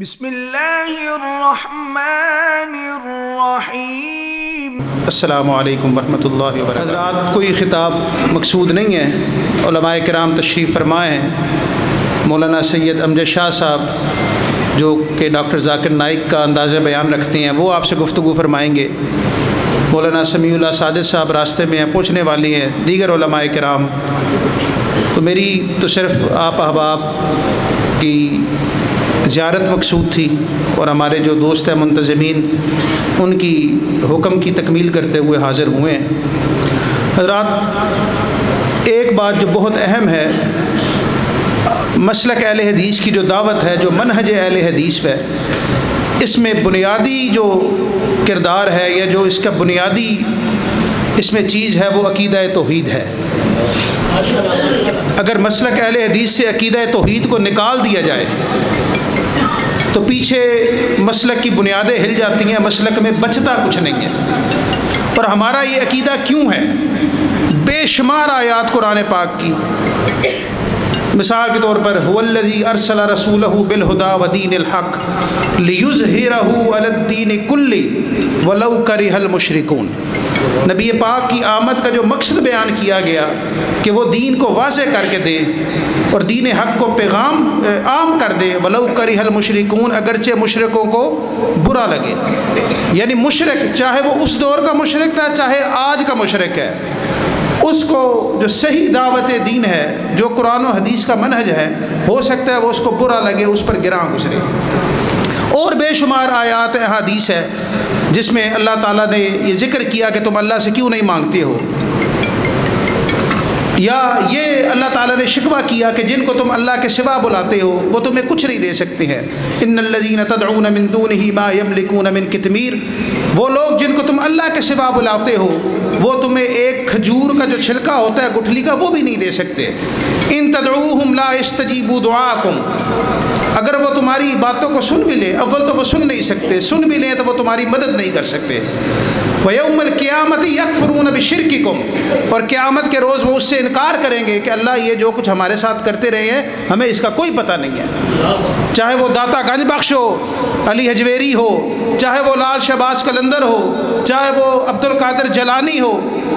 بسم اللہ الرحمن الرحیم۔ السلام علیکم ورحمۃ اللہ وبرکاتہ۔ حضرات، کوئی خطاب مقصود نہیں ہے، علماء کرام تشریف فرمائے ہیں۔ مولانا سید امجد شاہ صاحب جو کہ ڈاکٹر ذاکر نائک کا اندازِ بیان رکھتے ہیں، وہ آپ سے گفتگو فرمائیں گے۔ مولانا سمیع اللہ صادق صاحب راستے میں ہیں، پہنچنے والی ہیں، دیگر علماء کرام۔ تو میری تو صرف آپ احباب کی زیارت مقصود تھی، اور ہمارے جو دوست ہیں منتظمین، ان کی حکم کی تکمیل کرتے ہوئے حاضر ہوئے ہیں۔ حضرات، ایک بات جو بہت اہم ہے، مسلک اہل حدیث کی جو دعوت ہے، جو منہج اہل حدیث ہے، اس میں بنیادی جو کردار ہے یا جو اس کا بنیادی اس میں چیز ہے، وہ عقیدہ توحید ہے۔ اگر مسلک اہل حدیث سے عقیدہ توحید کو نکال دیا جائے تو پیچھے مسلک کی بنیادیں ہل جاتی ہیں، مسلک میں بچتا کچھ نہیں ہے۔ اور ہمارا یہ عقیدہ کیوں ہے؟ بے شمار آیات قرآن پاک کی، مثال کے طور پر هو الذی ارسل رسولہ بالہدی ودین الحق لیظہرہ علی الدین کلہ ولو کرہ المشرکون۔ نبی پاک کی آمد کا جو مقصد بیان کیا گیا کہ وہ دین کو واضح کر کے دے اور دین حق کو پیغام عام کر دے، ولو کرہ المشرکون، اگرچہ مشرکوں کو برا لگے۔ یعنی مشرک، چاہے وہ اس دور کا مشرک تھا چاہے آج کا مشرک ہے، اس کو جو صحیح دعوت دین ہے، جو قرآن و حدیث کا منہج ہے، ہو سکتا ہے وہ اس کو برا لگے، اس پر گراں گزرے۔ اور بے شمار آیات احادیث ہے جس میں اللہ تعالیٰ نے یہ ذکر کیا کہ تم اللہ سے کیوں نہیں مانگتے ہو، یا یہ اللہ تعالیٰ نے شکوہ کیا کہ جن کو تم اللہ کے سوا بلاتے ہو وہ تمہیں کچھ نہیں دے سکتے ہیں۔ ان الذین تدعون من دونہ ما یملکون من قطمیر، وہ لوگ جن کو تم اللہ کے سوا بلاتے ہو وہ تمہیں ایک کھجور کا جو چھلکا ہوتا ہے گٹھلی کا، وہ بھی نہیں دے سکتے۔ ان تدعوہم لا یستجیبوا دعاءکم، اگر وہ تمہاری باتوں کو سن بھی لیں، اول تو وہ سن نہیں سکتے، سن بھی لیں تو وہ تمہاری مدد نہیں کر سکتے۔ وَيَوْمَ الْقِيَامَةِ يَكْفُرُونَ بِشِرْكِكُمْ، اور قیامت کے روز وہ اس سے انکار کریں گے کہ اللہ یہ جو کچھ ہمارے ساتھ کرتے رہے ہیں ہمیں اس کا کوئی پتہ نہیں ہے۔ چاہے وہ داتا گنج بخش ہو، علی حجویری ہو، چاہے وہ لال شہباز قلندر ہو، چاہے وہ عبد القادر جیلانی ہو،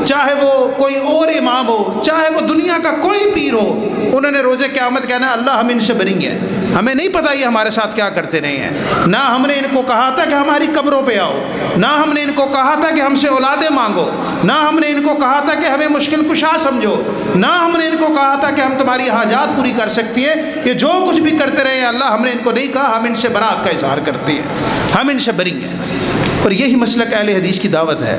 چاہے وہ کوئی اور امام ہو، چاہے وہ دنیا کا کوئی پیر ہو، انہوں نے روز قیامت کہنا ہے اللہ ہم ان سے بری ہیں، ہمیں نہیں پتہ یہ ہمارے ساتھ کیا کرتے رہے ہیں۔ نہ ہم نے ان کو کہا تھا کہ ہماری قبروں پہ آؤ، نہ ہم نے ان کو کہا تھا کہ ہم سے اولادیں مانگو، نہ ہم نے ان کو کہا تھا کہ ہمیں مشکل کشا سمجھو، نہ ہم نے ان کو کہا تھا کہ ہم تمہاری حاجات پوری کر سکتی ہیں۔ یہ جو کچھ بھی کرتے رہے ہیں اللہ ہم نے ان کو نہیں کہا، ہم ان سے برات کا اظہار کرتے ہیں، ہم ان سے بری ہیں۔ اور یہی مسلک اہل حدیث کی دعوت ہے۔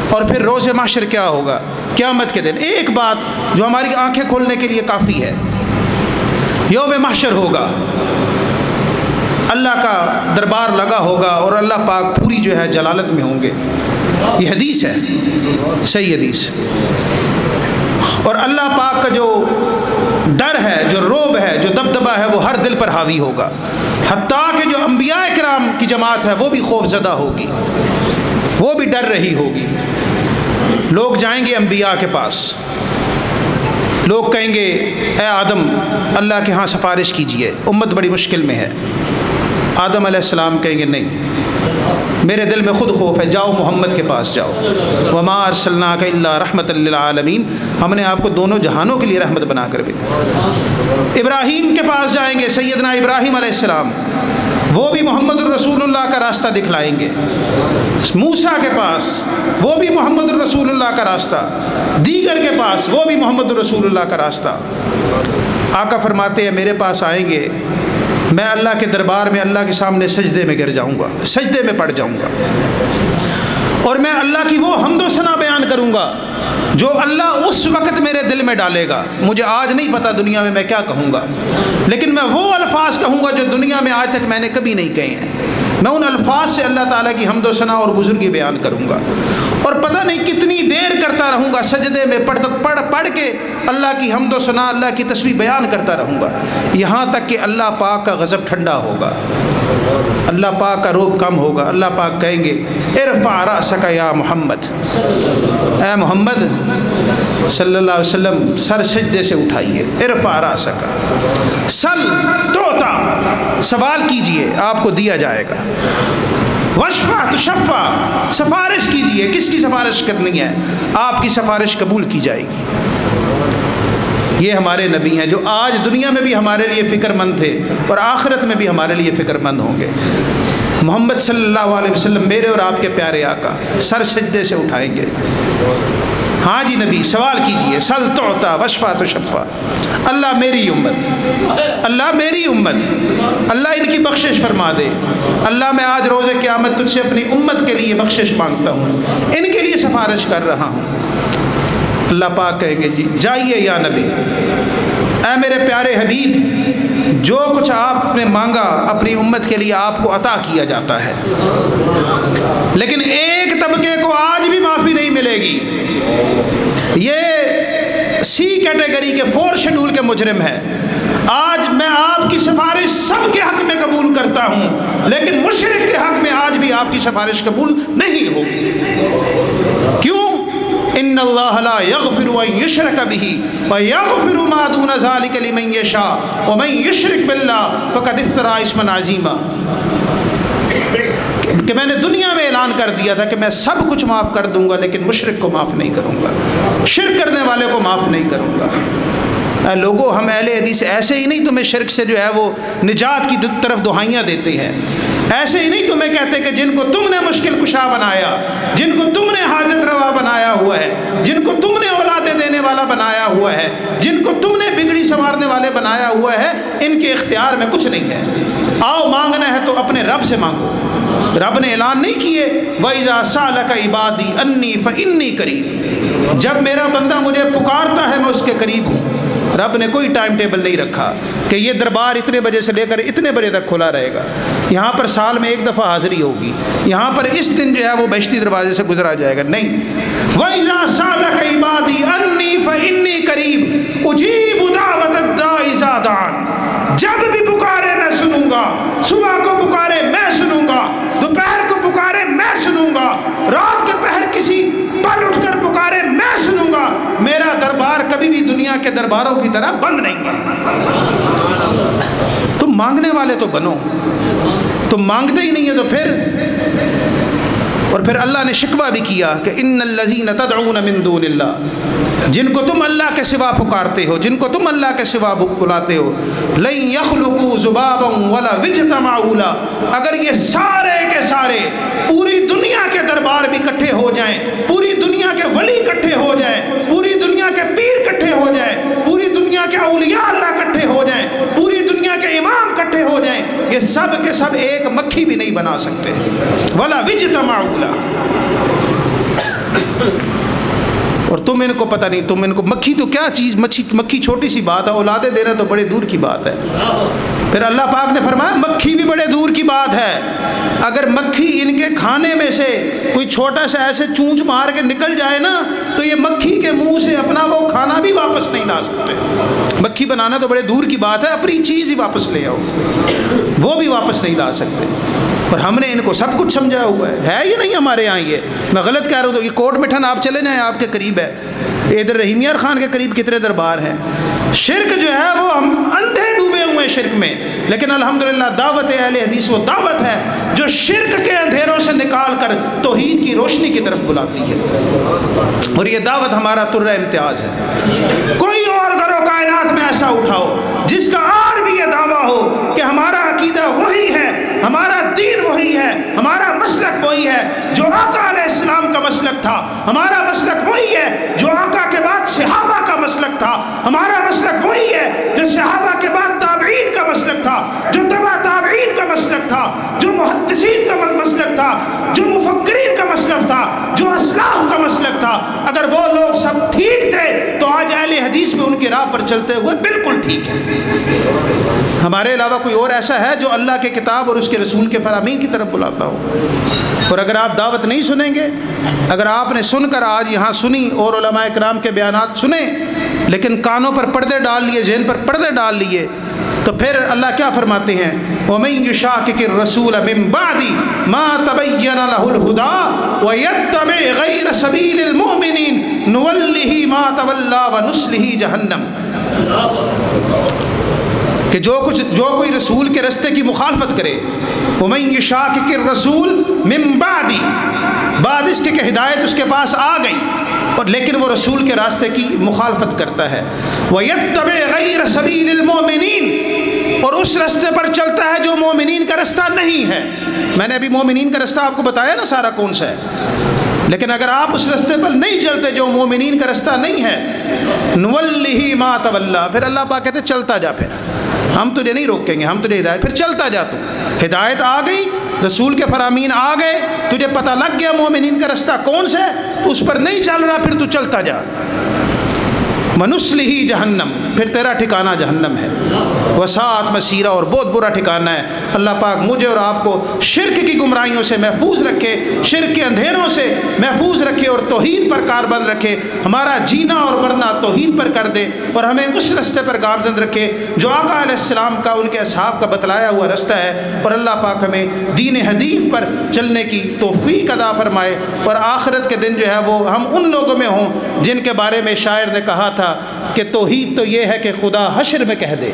اور پھر روز محشر کیا ہوگا؟ قیامت کے دن ایک بات جو ہماری آنکھیں کھولنے کے لیے کافی ہے، یوم محشر ہوگا، اللہ کا دربار لگا ہوگا اور اللہ پاک پوری جو ہے جلالت میں ہوں گے۔ یہ حدیث ہے، صحیح حدیث۔ اور اللہ پاک کا جو ڈر ہے، جو رعب ہے، جو دبدبہ ہے، وہ ہر دل پر حاوی ہوگا، حتیٰ کہ جو انبیاء کرام کی جماعت ہے وہ بھی خوف زدہ ہوگی، وہ بھی ڈر رہی ہوگی۔ لوگ جائیں گے انبیاء کے پاس، لوگ کہیں گے اے آدم اللہ کے ہاں سفارش کیجئے، امت بڑی مشکل میں ہے۔ آدم علیہ السلام کہیں گے نہیں، میرے دل میں خود خوف ہے، جاؤ محمد کے پاس جاؤ، وما ارسلناک الا رحمۃ للعالمین، ہم نے آپ کو دونوں جہانوں کے لیے رحمت بنا کر بھیجا۔ ابراہیم کے پاس جائیں گے، سیدنا ابراہیم علیہ السلام، وہ بھی محمد الرسول اللہ کا راستہ دکھلائیں گے۔ موسیٰ کے پاس وہ بھی محمد الرسول اللہ کا راستہ، دیگر کے پاس وہ بھی محمد الرسول اللہ کا راستہ۔ آقا فرماتے ہیں میرے پاس آئیں گے، میں اللہ کے دربار میں اللہ کے سامنے سجدے میں گر جاؤں گا، سجدے میں پڑ جاؤں گا، اور میں اللہ کی وہ حمد و ثنا بیان کروں گا جو اللہ اس وقت میرے دل میں ڈالے گا۔ مجھے آج نہیں پتہ دنیا میں کیا کہوں گا، لیکن میں وہ الفاظ کہوں گا جو دنیا میں آج تک میں نے کبھی نہیں کہے ہیں۔ میں ان الفاظ سے اللہ تعالیٰ کی حمد و ثنا اور بزرگی بیان کروں گا، اور پتہ نہیں کتنی دیر کرتا رہوں گا سجدے میں پڑھ کے اللہ کی حمد و ثنا، اللہ کی تسبیح بیان کرتا رہوں گا، یہاں تک کہ اللہ پاک کا غضب ٹھنڈا ہوگا، اللہ پاک کا روب کم ہوگا۔ اللہ پاک کہیں گے ارفع رأسک یا محمد، اے محمد صلی اللہ علیہ وسلم سر سجدے سے اٹھائیے، ارفع رأسک، سل توتا، سوال کیجئے آپ کو دیا جائے گا، وشفع تشفع، سفارش کیجئے، کس کی سفارش کرنی ہے؟ آپ کی سفارش قبول کی جائے گی۔ یہ ہمارے نبی ہیں جو آج دنیا میں بھی ہمارے لیے فکر مند تھے اور آخرت میں بھی ہمارے لیے فکر مند ہوں گے۔ محمد صلی اللہ علیہ وسلم میرے اور آپ کے پیارے آقا سر سجدے سے اٹھائیں گے، ہاں جی نبی سوال کیجئے، سل تعطا وشفع تشفع، اللہ میری امت، اللہ میری امت، اللہ ان کی بخشش فرما دے، اللہ میں آج روز قیامت تجھ سے اپنی امت کے لیے بخشش مانگتا ہوں، ان کے لیے سفارش کر رہا ہوں۔ اللہ پاک کہیں گے جی جائیے یا نبی، اے میرے پیارے حبیب، جو کچھ آپ نے مانگا اپنی امت کے لیے آپ کو عطا کیا جاتا ہے، لیکن ایک طبقے کو آج بھی معافی نہیں ملے گی، یہ سی کیٹیگری کے 4 شیڈول کے مجرم ہے۔ آج میں آپ کی سفارش سب کے حق میں قبول کرتا ہوں، لیکن مشرک کے حق میں آج بھی آپ کی سفارش قبول نہیں ہوگی۔ کیوں؟ ان اللہ لا یغفر ان یشرک بہ ویغفر ما دون ذلک لمن یشاء ومن یشرک باللہ فقد افتری اسما عظیما، کہ میں نے دنیا میں اعلان کر دیا تھا کہ میں سب کچھ معاف کر دوں گا لیکن مشرک کو معاف نہیں کروں گا، شرک کرنے والے کو معاف نہیں کروں گا۔ اے لوگوں، ہم اہل حدیث ایسے ہی نہیں تمہیں شرک سے جو ہے وہ نجات کی طرف دہائیاں دیتے ہیں، ایسے ہی نہیں تمہیں کہتے کہ جن کو تم نے مشکل کشا بنایا، جن کو تم نے حاجت روا بنایا ہوا ہے، جن کو تم نے اولادیں دینے والا بنایا ہوا ہے، جن کو تم نے بگڑی سنوارنے والے بنایا ہوا ہے، ان کے اختیار میں کچھ نہیں ہے۔ آؤ مانگنا ہے تو اپنے رب سے مانگو۔ رب نے اعلان نہیں کیے وَإِذَا سَأَلَكَ عِبَادِي أَنِّي فَإِنِّي قَرِيبٌ، جب میرا بندہ مجھے پکارتا ہے میں اس کے قریب ہوں۔ رب نے کوئی ٹائم ٹیبل نہیں رکھا کہ یہ دربار اتنے بجے سے لے کر اتنے بجے تک کھلا رہے گا، یہاں پر سال میں ایک دفعہ حاضری ہوگی، یہاں پر اس دن جو ہے وہ بہشتی دروازے سے گزرا جائے گا، نہیں۔ وَإِذَا سَأَلَكَ عِبَادِي أَنِّي فَإِنِّي قَرِيبٌ أُجِيبُ دَعْوَةَ الدَّاعِ إِذَا دَعَانِ، جب بھی پکارے میں سنوں گا، صبح کو پکارے میں سنوں گا، دوپہر کو پکارے میں سنوں گا، رات کے پہر کسی پر اٹھ کر پکارے میں سنوں گا، میرا دربار کبھی بھی دنیا کے درباروں کی طرح بند نہیں ہے۔ تم مانگنے والے تو بنو، تم مانگتے ہی نہیں ہے تو پھر۔ اور پھر اللہ نے شکوہ بھی کیا کہ ان الذین تدعون من دون اللہ، جن کو تم اللہ کے سوا پکارتے ہو، جن کو تم اللہ کے سوا بلاتے ہو، لن یخلقوا ذبابا ولا اجتمعوا له، اگر یہ سارے کے سارے پوری دنیا کے دربار بھی اکٹھے ہو جائیں، پوری دنیا کے ولی اکٹھے ہو جائیں، پوری دنیا کے پیر اکٹھے ہو جائیں، پوری دنیا کے اولیاء اللہ اکٹھے ہو جائیں، پوری دنیا کے امام اکٹھے ہو جائیں، یہ سب کے سب ایک مکھی بھی نہیں بنا سکتے۔ ولا اجتمعوا له، اور تم ان کو پتہ نہیں، تم ان کو مکھی تو کیا چیز، مکھی چھوٹی سی بات ہے، اولادیں دینا تو بڑے دور کی بات ہے۔ پھر اللہ پاک نے فرمایا مکھی بھی بڑے دور کی بات ہے، اگر مکھی ان کے کھانے میں سے کوئی چھوٹا سا ایسے چونچ مار کے نکل جائے نا تو یہ مکھی کے منہ سے اپنا وہ کھانا بھی واپس نہیں لا سکتے۔ مکھی بنانا تو بڑے دور کی بات ہے، اپنی چیز ہی واپس لے آؤ، وہ بھی واپس نہیں لا سکتے۔ اور ہم نے ان کو سب کچھ سمجھا ہوا ہے یہ نہیں ہمارے یہاں، یہ میں غلط کہہ رہا ہوں تو یہ کوٹ مٹھن آپ چلے جائیں، آپ کے قریب ہے، ادھر رحیم یار خان کے قریب کتنے دربار ہیں۔ شرک جو ہے وہ ہم اندھے ڈوبے ہوئے ہیں شرک میں، لیکن الحمدللہ دعوت اہل حدیث وہ دعوت ہے جو شرک کے اندھیروں سے نکال کر توحید کی روشنی کی طرف بلاتی ہے، اور یہ دعوت ہمارا ترہ امتیاز ہے۔ کوئی اور گروہ کائنات میں ایسا اٹھاؤ جس کا اور بھی یہ دعویٰ ہو کہ ہمارا عقیدہ وہی ہے، ہمارا دین وہی ہے، ہمارا مسلک وہی ہے جو آقا علیہ السلام کا مسلک تھا، ہمارا مسلک وہی ہے جو آقا کے بعد صحابہ کا مسلک تھا، ہمارا مسلک وہی ہے جو صحابہ کے بعد تابعین کا مسلک تھا، جو تبع تابعین کا مسلک تھا، جو محدثین کا مسلک تھا، جو مفکرین کا مسلک تھا، جو اسلاف کا مسلک تھا۔ اگر وہ لوگ سب ٹھیک تھے تو آج اہل حدیث میں ان کی راہ پر چلتے ہوئے بالکل ٹھیک ہے. ہمارے علاوہ کوئی اور ایسا ہے جو اللہ کے کتاب اور اس کے رسول کے فرامین کی طرف بلاتا ہو؟ اور اگر آپ دعوت نہیں سنیں گے، اگر آپ نے سن کر آج یہاں سنی اور علماء کرام کے بیانات سنے لیکن کانوں پر پردے ڈال لیے، ذہن پر پردے ڈال لیے، تو پھر اللہ کیا فرماتے ہیں؟ وَمَن يُشَاقِقِ الرَّسُولَ مِن بَعْدِ مَا تَبَيَّنَ لَهُ الْهُدَىٰ وَيَتَّبِعْ غَيْرَ سَبِيلِ الْمُؤْمِنِينَ نُوَلِّهِ مَا تَوَلَّىٰ وَنُصْلِهِ جَهَنَّمَ. کہ جو کوئی رسول کے رستے کی مخالفت کرے، وَمَن يُشَاقِقِ الرَّسُولَ مِن بَعْدِ، بعد اس کے کہ ہدایت اس کے پاس آ گئی اور لیکن وہ رسول کے راستے کی مخالفت کرتا ہے، وَيَتَّبِعْ غَيْرَ سَبِيلِ الْمُؤْمِنِينَ، اور اس راستے پر چلتا ہے جو مومنین کا رستہ نہیں ہے. میں نے ابھی مومنین کا رستہ آپ کو بتایا نا سارا کون سا ہے، لیکن اگر آپ اس راستے پر نہیں چلتے جو مومنین کا رستہ نہیں ہے، نُوَلِّهِ مَا تَوَلَّىٰ، پھر اللہ پاک کہتے چلتا جا، پھر ہم تجھے نہیں روکیں گے، ہم تجھے ہدایت، پھر چلتا جا. تو ہدایت آ گئی، رسول کے فرامین آ گئے، تجھے پتہ لگ گیا مومنین کا رستہ کون سا ہے، اس پر نہیں چل رہا، پھر تو چلتا جا. وَنُصْلِهِ جہنم، پھر تیرا ٹھکانہ جہنم ہے. وساعت مسیرہ، اور بہت برا ٹھکانہ ہے. اللہ پاک مجھے اور آپ کو شرک کی گمراہیوں سے محفوظ رکھے، شرک کے اندھیروں سے محفوظ رکھے اور توحید پر کاربند رکھے. ہمارا جینا اور مرنا توحید پر کر دے اور ہمیں اس رستے پر گامزن رکھے جو آقا علیہ السلام کا، ان کے اصحاب کا بتلایا ہوا رستہ ہے. اور اللہ پاک ہمیں دین حدیث پر چلنے کی توفیق عطا فرمائے اور آخرت کے دن جو ہے وہ ہم ان لوگوں میں ہوں جن کے بارے میں شاعر نے کہا تھا کہ توحید تو یہ ہے کہ خدا حشر میں کہہ دے،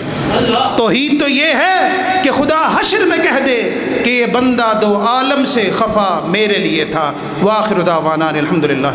توحید تو یہ ہے کہ خدا حشر میں کہہ دے کہ یہ بندہ دو عالم سے خفا میرے لیے تھا. وآخر دعوانا الحمدللہ.